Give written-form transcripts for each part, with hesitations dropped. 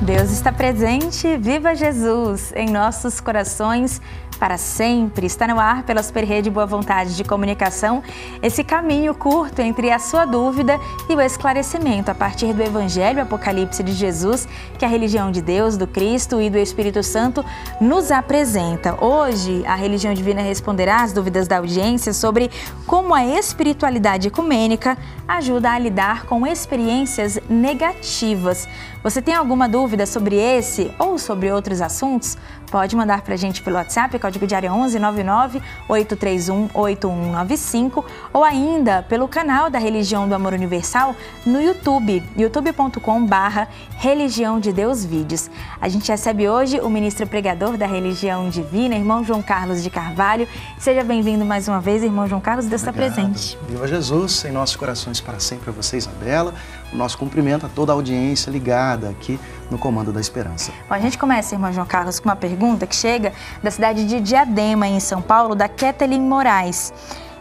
Deus está presente, viva Jesus em nossos corações para sempre. Está no ar pela Super Rede Boa Vontade de Comunicação esse caminho curto entre a sua dúvida e o esclarecimento a partir do Evangelho Apocalipse de Jesus, que a religião de Deus, do Cristo e do Espírito Santo nos apresenta. Hoje, a Religião Divina responderá às dúvidas da audiência sobre como a espiritualidade ecumênica ajuda a lidar com experiências negativas. Você tem alguma dúvida sobre esse ou sobre outros assuntos? Pode mandar para a gente pelo WhatsApp, código de área 11 99 831 8195, ou ainda pelo canal da Religião do Amor Universal no YouTube, youtube.com/Religião de Deus Vídeos. A gente recebe hoje o ministro pregador da Religião Divina, irmão João Carlos de Carvalho. Seja bem-vindo mais uma vez, irmão João Carlos, Deus está presente. Viva Jesus, em nossos corações para sempre a você, Isabela. O nosso cumprimento a toda a audiência ligada aqui no Comando da Esperança. Bom, a gente começa, irmão João Carlos, com uma pergunta que chega da cidade de Diadema, em São Paulo, da Kathleen Moraes.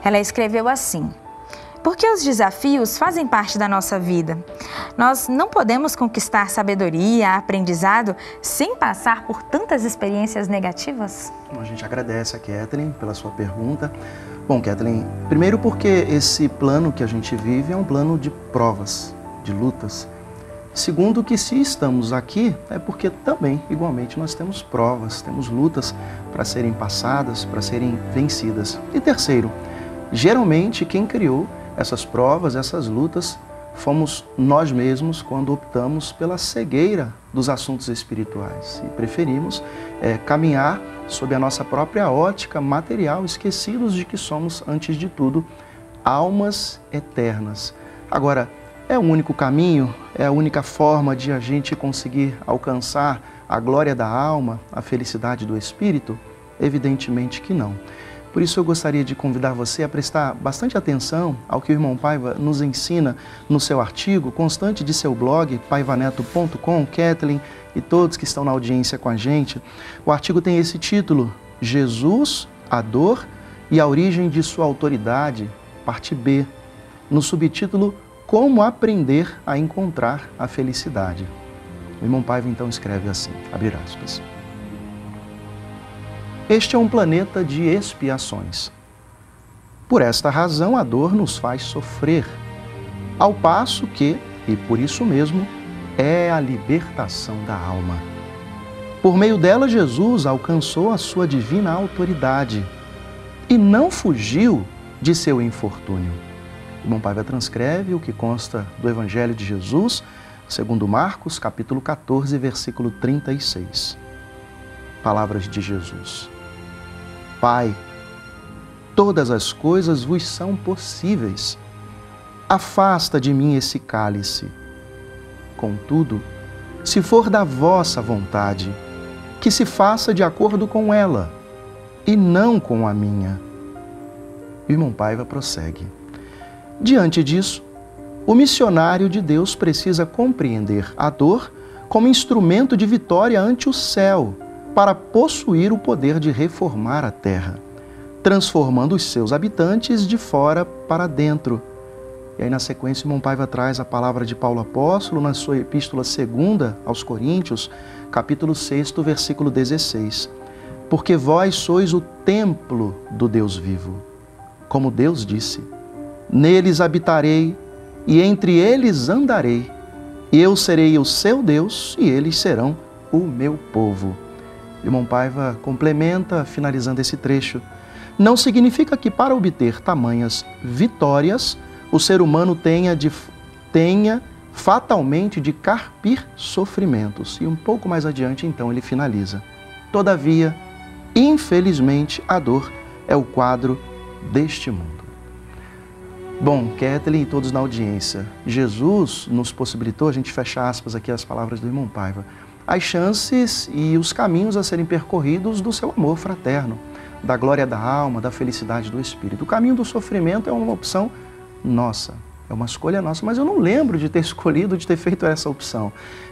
Ela escreveu assim: por que os desafios fazem parte da nossa vida? Nós não podemos conquistar sabedoria, aprendizado, sem passar por tantas experiências negativas? A gente agradece a Kathleen pela sua pergunta. Bom, Kathleen, primeiro porque esse plano que a gente vive é um plano de provas, de lutas. Segundo, que se estamos aqui é porque também, igualmente, nós temos provas, temos lutas para serem passadas, para serem vencidas. E terceiro, geralmente quem criou essas provas, essas lutas, fomos nós mesmos quando optamos pela cegueira dos assuntos espirituais e preferimos caminhar sob a nossa própria ótica material, esquecidos de que somos, antes de tudo, almas eternas. Agora, é o único caminho, é a única forma de a gente conseguir alcançar a glória da alma, a felicidade do espírito? Evidentemente que não. Por isso eu gostaria de convidar você a prestar bastante atenção ao que o irmão Paiva nos ensina no seu artigo constante de seu blog, paivaneto.com, Kathleen e todos que estão na audiência com a gente. O artigo tem esse título: Jesus, a dor e a origem de sua autoridade, parte B, no subtítulo Como aprender a encontrar a felicidade. O irmão Paiva então escreve assim, abre aspas: este é um planeta de expiações. Por esta razão, a dor nos faz sofrer, ao passo que, e por isso mesmo, é a libertação da alma. Por meio dela, Jesus alcançou a sua divina autoridade e não fugiu de seu infortúnio. O irmão Paiva transcreve o que consta do Evangelho de Jesus, segundo Marcos, capítulo 14, versículo 36. Palavras de Jesus: Pai, todas as coisas vos são possíveis. Afasta de mim esse cálice. Contudo, se for da vossa vontade, que se faça de acordo com ela, e não com a minha. O irmão Paiva prossegue: diante disso, o missionário de Deus precisa compreender a dor como instrumento de vitória ante o céu, para possuir o poder de reformar a terra, transformando os seus habitantes de fora para dentro. E aí, na sequência, o irmão Paiva traz a palavra de Paulo Apóstolo na sua epístola 2 aos Coríntios, capítulo 6, versículo 16. Porque vós sois o templo do Deus vivo. Como Deus disse: neles habitarei e entre eles andarei. Eu serei o seu Deus e eles serão o meu povo. O irmão Paiva complementa, finalizando esse trecho: não significa que para obter tamanhas vitórias, o ser humano tenha fatalmente de carpir sofrimentos. E um pouco mais adiante, então, ele finaliza: todavia, infelizmente, a dor é o quadro deste mundo. Bom, Kathleen e todos na audiência, Jesus nos possibilitou, a gente fecha aspas aqui as palavras do irmão Paiva, as chances e os caminhos a serem percorridos do seu amor fraterno, da glória da alma, da felicidade do espírito. O caminho do sofrimento é uma opção nossa, é uma escolha nossa, mas eu não lembro de ter escolhido, de ter feito essa opção.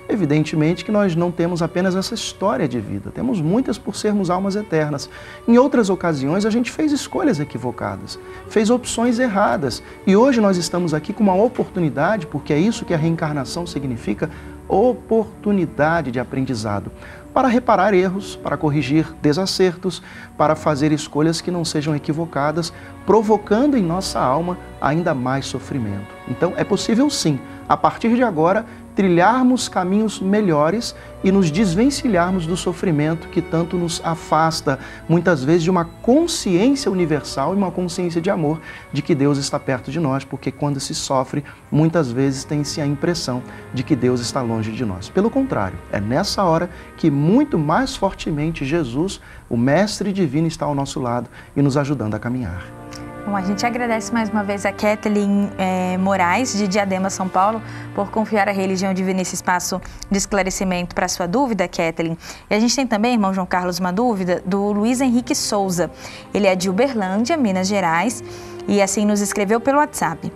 Evidentemente que nós não temos apenas essa história de vida, temos muitas por sermos almas eternas. Em outras ocasiões a gente fez escolhas equivocadas, fez opções erradas, e hoje nós estamos aqui com uma oportunidade, porque é isso que a reencarnação significa, oportunidade de aprendizado, para reparar erros, para corrigir desacertos, para fazer escolhas que não sejam equivocadas, provocando em nossa alma ainda mais sofrimento. Então, é possível sim, a partir de agora, trilharmos caminhos melhores e nos desvencilharmos do sofrimento que tanto nos afasta, muitas vezes, de uma consciência universal e uma consciência de amor de que Deus está perto de nós, porque quando se sofre, muitas vezes tem-se a impressão de que Deus está longe de nós. Pelo contrário, é nessa hora que muito mais fortemente Jesus, o Mestre Divino, está ao nosso lado e nos ajudando a caminhar. Bom, a gente agradece mais uma vez a Kathleen Moraes, de Diadema, São Paulo, por confiar a religião divina nesse espaço de esclarecimento para a sua dúvida, Kathleen. E a gente tem também, irmão João Carlos, uma dúvida do Luiz Henrique Souza. Ele é de Uberlândia, Minas Gerais, e assim nos escreveu pelo WhatsApp.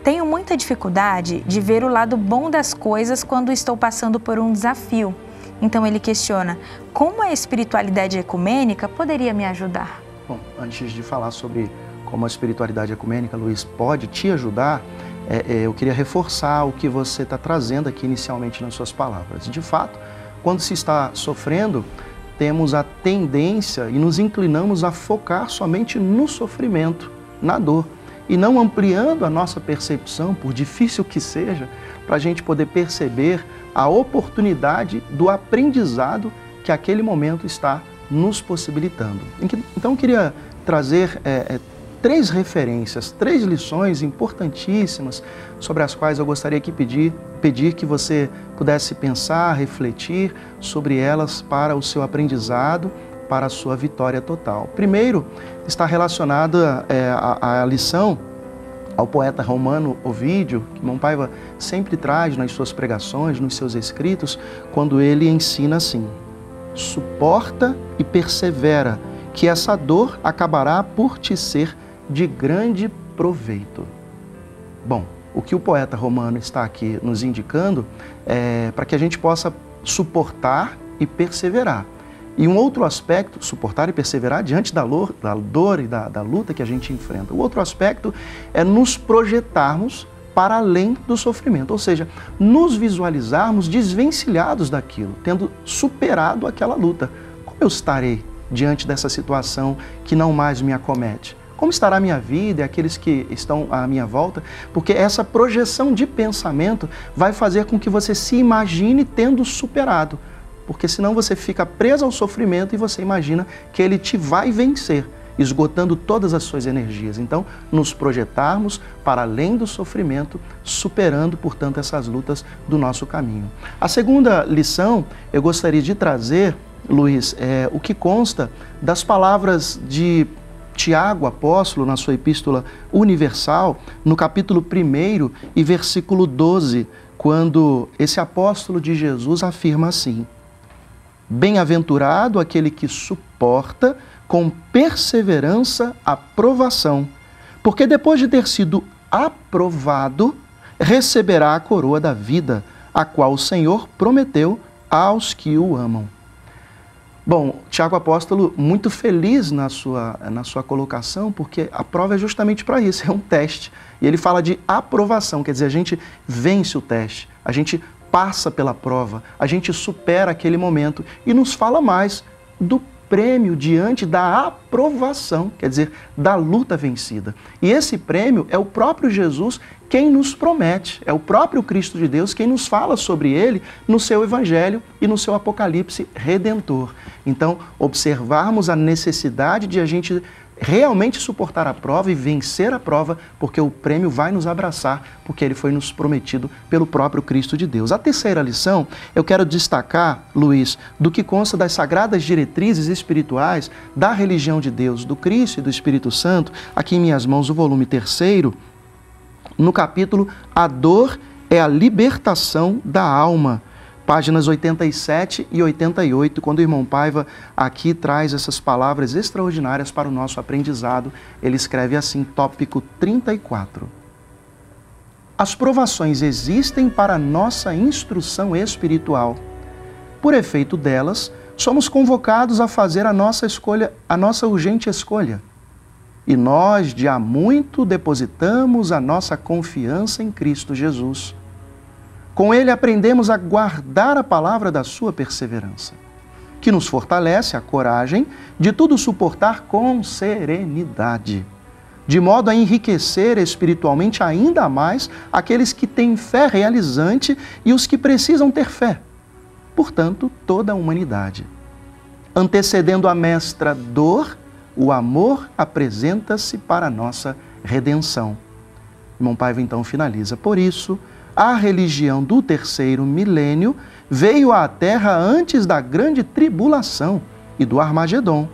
Tenho muita dificuldade de ver o lado bom das coisas quando estou passando por um desafio. Então ele questiona, como a espiritualidade ecumênica poderia me ajudar? Bom, antes de falar sobre como a espiritualidade ecumênica, Luiz, pode te ajudar, eu queria reforçar o que você está trazendo aqui inicialmente nas suas palavras. De fato, quando se está sofrendo, temos a tendência e nos inclinamos a focar somente no sofrimento, na dor, e não ampliando a nossa percepção, por difícil que seja, para a gente poder perceber a oportunidade do aprendizado que aquele momento está nos possibilitando. Então, eu queria trazer três referências, três lições importantíssimas sobre as quais eu gostaria de pedir que você pudesse pensar, refletir sobre elas para o seu aprendizado, para a sua vitória total. Primeiro, está relacionada a lição ao poeta romano Ovídio, que irmão Paiva sempre traz nas suas pregações, nos seus escritos, quando ele ensina assim: suporta e persevera, que essa dor acabará por te ser de grande proveito. Bom, o que o poeta romano está aqui nos indicando é para que a gente possa suportar e perseverar. E um outro aspecto, suportar e perseverar diante da dor e da luta que a gente enfrenta. O outro aspecto é nos projetarmos para além do sofrimento, ou seja, nos visualizarmos desvencilhados daquilo, tendo superado aquela luta. Como eu estarei diante dessa situação que não mais me acomete? Como estará a minha vida e aqueles que estão à minha volta? Porque essa projeção de pensamento vai fazer com que você se imagine tendo superado. Porque senão você fica preso ao sofrimento e você imagina que ele te vai vencer, esgotando todas as suas energias. Então, nos projetarmos para além do sofrimento, superando, portanto, essas lutas do nosso caminho. A segunda lição eu gostaria de trazer, Luiz, é o que consta das palavras de Tiago, apóstolo, na sua epístola universal, no capítulo 1 e versículo 12, quando esse apóstolo de Jesus afirma assim: bem-aventurado aquele que suporta com perseverança a provação, porque depois de ter sido aprovado, receberá a coroa da vida, a qual o Senhor prometeu aos que o amam. Bom, Tiago apóstolo muito feliz na sua colocação, porque a prova é justamente para isso, é um teste. E ele fala de aprovação, quer dizer, a gente vence o teste, a gente passa pela prova, a gente supera aquele momento e nos fala mais do prêmio diante da aprovação, quer dizer, da luta vencida. E esse prêmio é o próprio Jesus quem nos promete, é o próprio Cristo de Deus quem nos fala sobre ele no seu Evangelho e no seu Apocalipse redentor. Então, observarmos a necessidade de a gente realmente suportar a prova e vencer a prova, porque o prêmio vai nos abraçar, porque ele foi nos prometido pelo próprio Cristo de Deus. A terceira lição, eu quero destacar, Luiz, do que consta das sagradas diretrizes espirituais da religião de Deus, do Cristo e do Espírito Santo, aqui em minhas mãos o volume 3º, no capítulo A Dor é a Libertação da Alma, páginas 87 e 88, quando o irmão Paiva aqui traz essas palavras extraordinárias para o nosso aprendizado, ele escreve assim, tópico 34. As provações existem para nossa instrução espiritual. Por efeito delas, somos convocados a fazer a nossa escolha, a nossa urgente escolha. E nós, de há muito, depositamos a nossa confiança em Cristo Jesus. Com ele aprendemos a guardar a palavra da sua perseverança, que nos fortalece a coragem de tudo suportar com serenidade, de modo a enriquecer espiritualmente ainda mais aqueles que têm fé realizante e os que precisam ter fé, portanto, toda a humanidade. Antecedendo a mestra dor, o amor apresenta-se para a nossa redenção. Irmão Paiva então finaliza: por isso, a religião do terceiro milênio veio à Terra antes da grande tribulação e do Armagedom,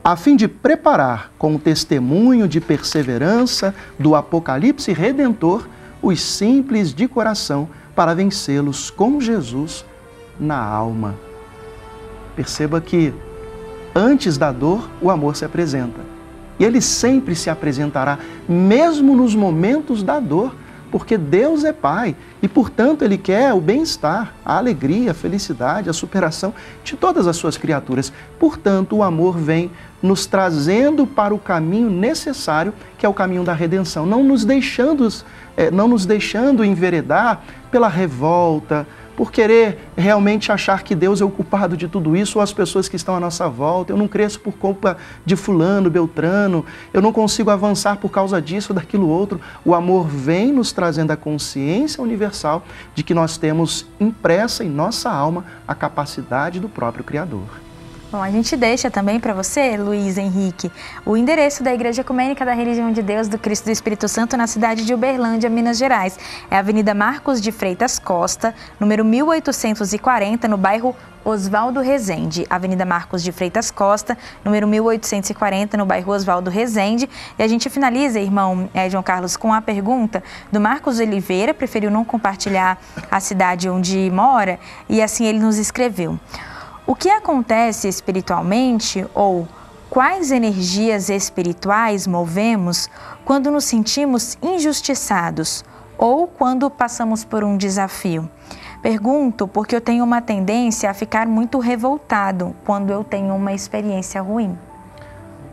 a fim de preparar, com o testemunho de perseverança do Apocalipse redentor, os simples de coração para vencê-los com Jesus na alma. Perceba que antes da dor, o amor se apresenta. E ele sempre se apresentará, mesmo nos momentos da dor, porque Deus é Pai e, portanto, Ele quer o bem-estar, a alegria, a felicidade, a superação de todas as suas criaturas. Portanto, o amor vem nos trazendo para o caminho necessário, que é o caminho da redenção, não nos deixando enveredar pela revolta, por querer realmente achar que Deus é o culpado de tudo isso, ou as pessoas que estão à nossa volta. Eu não cresço por culpa de fulano, beltrano, eu não consigo avançar por causa disso ou daquilo outro. O amor vem nos trazendo a consciência universal de que nós temos impressa em nossa alma a capacidade do próprio Criador. Bom, a gente deixa também para você, Luiz Henrique, o endereço da Igreja Ecumênica da Religião de Deus do Cristo do Espírito Santo na cidade de Uberlândia, Minas Gerais. É a Avenida Marcos de Freitas Costa, número 1840, no bairro Oswaldo Rezende. Avenida Marcos de Freitas Costa, número 1840, no bairro Oswaldo Rezende. E a gente finaliza, irmão João Carlos, com a pergunta do Marcos Oliveira, preferiu não compartilhar a cidade onde mora, e assim ele nos escreveu: o que acontece espiritualmente, ou quais energias espirituais movemos quando nos sentimos injustiçados ou quando passamos por um desafio? Pergunto porque eu tenho uma tendência a ficar muito revoltado quando eu tenho uma experiência ruim.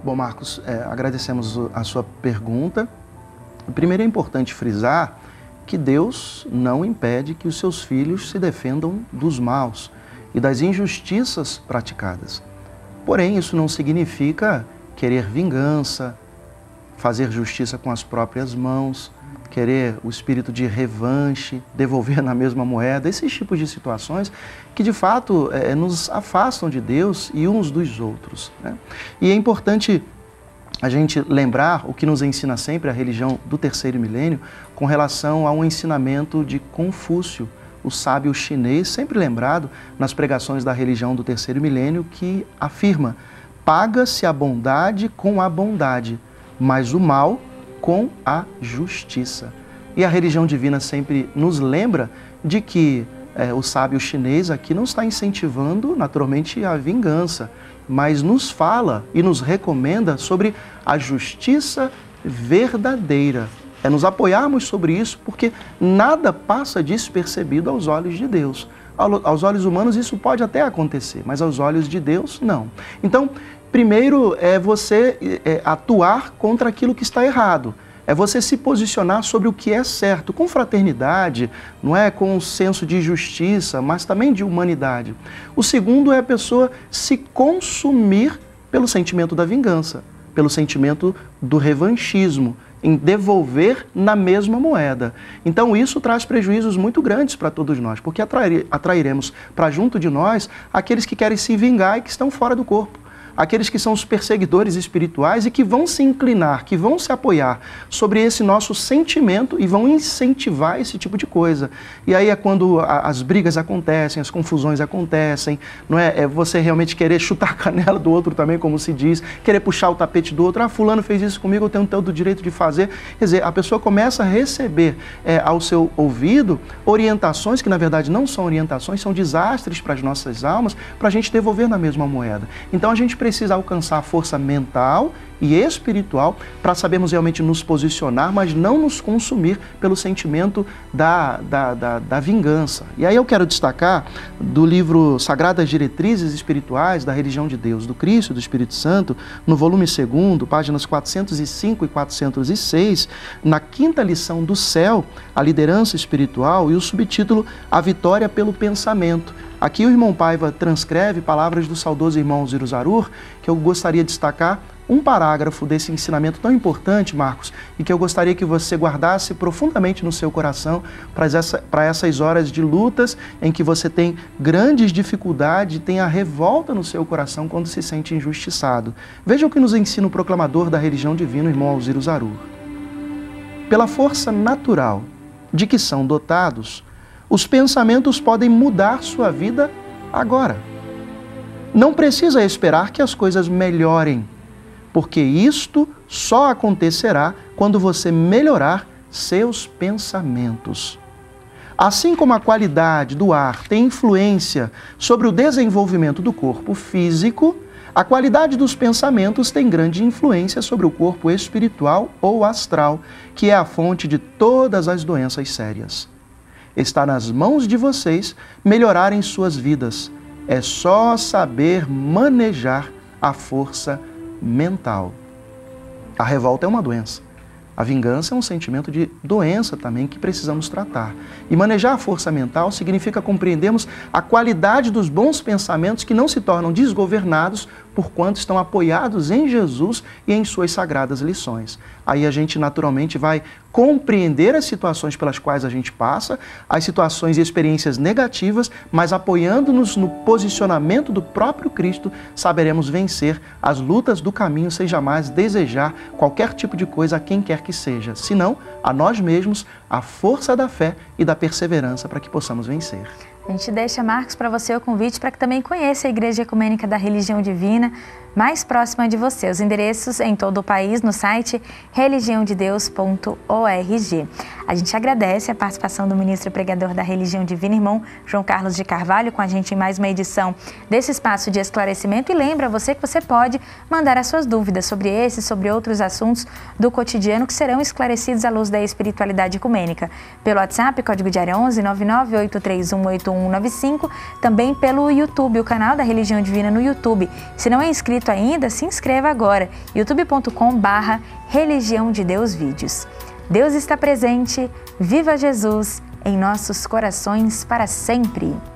Bom, Marcos, agradecemos a sua pergunta. Primeiro é importante frisar que Deus não impede que os seus filhos se defendam dos maus e das injustiças praticadas. Porém, isso não significa querer vingança, fazer justiça com as próprias mãos, querer o espírito de revanche, devolver na mesma moeda, esses tipos de situações que, de fato, nos afastam de Deus e uns dos outros, né? E é importante a gente lembrar o que nos ensina sempre a religião do terceiro milênio com relação a um ensinamento de Confúcio, o sábio chinês, sempre lembrado nas pregações da religião do terceiro milênio, que afirma: paga-se a bondade com a bondade, mas o mal com a justiça. E a religião divina sempre nos lembra de que o sábio chinês aqui não está incentivando naturalmente a vingança, mas nos fala e nos recomenda sobre a justiça verdadeira. É nos apoiarmos sobre isso, porque nada passa despercebido aos olhos de Deus. Aos olhos humanos isso pode até acontecer, mas aos olhos de Deus, não. Então, primeiro é você atuar contra aquilo que está errado. É você se posicionar sobre o que é certo, com fraternidade, não é com um senso de justiça, mas também de humanidade. O segundo é a pessoa se consumir pelo sentimento da vingança, pelo sentimento do revanchismo, em devolver na mesma moeda. Então isso traz prejuízos muito grandes para todos nós, porque atrairemos para junto de nós aqueles que querem se vingar e que estão fora do corpo. Aqueles que são os perseguidores espirituais e que vão se inclinar, que vão se apoiar sobre esse nosso sentimento e vão incentivar esse tipo de coisa. E aí é quando as brigas acontecem, as confusões acontecem, não é? É você realmente querer chutar a canela do outro também, como se diz, querer puxar o tapete do outro. Ah, fulano fez isso comigo, eu tenho todo o direito de fazer. Quer dizer, a pessoa começa a receber ao seu ouvido orientações que na verdade não são orientações, são desastres para as nossas almas, para a gente devolver na mesma moeda. Então a gente precisa alcançar a força mental e espiritual para sabermos realmente nos posicionar, mas não nos consumir pelo sentimento da vingança. E aí eu quero destacar do livro Sagradas Diretrizes Espirituais da Religião de Deus, do Cristo e do Espírito Santo, no volume 2º, páginas 405 e 406, na 5ª lição do céu, a liderança espiritual, e o subtítulo A Vitória pelo Pensamento. Aqui o irmão Paiva transcreve palavras do saudoso irmão Ziruzarur, que eu gostaria de destacar um parágrafo desse ensinamento tão importante, Marcos, e que eu gostaria que você guardasse profundamente no seu coração para essas horas de lutas em que você tem grandes dificuldades, tem a revolta no seu coração quando se sente injustiçado. Veja o que nos ensina o proclamador da religião divina, o irmão Alziro Zarur. Pela força natural de que são dotados, os pensamentos podem mudar sua vida agora. Não precisa esperar que as coisas melhorem, porque isto só acontecerá quando você melhorar seus pensamentos. Assim como a qualidade do ar tem influência sobre o desenvolvimento do corpo físico, a qualidade dos pensamentos tem grande influência sobre o corpo espiritual ou astral, que é a fonte de todas as doenças sérias. Está nas mãos de vocês melhorarem suas vidas. É só saber manejar a força mental. A revolta é uma doença. A vingança é um sentimento de doença também que precisamos tratar. E manejar a força mental significa compreendermos a qualidade dos bons pensamentos que não se tornam desgovernados porquanto estão apoiados em Jesus e em suas sagradas lições. Aí a gente naturalmente vai compreender as situações pelas quais a gente passa, as situações e experiências negativas, mas apoiando-nos no posicionamento do próprio Cristo, saberemos vencer as lutas do caminho sem jamais desejar qualquer tipo de coisa a quem quer que seja, senão a nós mesmos, a força da fé e da perseverança para que possamos vencer. A gente deixa, Marcos, para você o convite para que também conheça a Igreja Ecumênica da Religião Divina mais próxima de você. Os endereços em todo o país no site religiãodedeus.org. A gente agradece a participação do ministro e pregador da Religião Divina, irmão João Carlos de Carvalho, com a gente em mais uma edição desse espaço de esclarecimento. E lembra você que você pode mandar as suas dúvidas sobre esse, sobre outros assuntos do cotidiano que serão esclarecidos à luz da espiritualidade ecumênica. Pelo WhatsApp, código de área 11 998318195, também pelo YouTube, o canal da Religião Divina no YouTube. Se não é inscrito ainda, se inscreva agora, youtube.com/Religião de Deus Vídeos. Deus está presente, viva Jesus em nossos corações para sempre!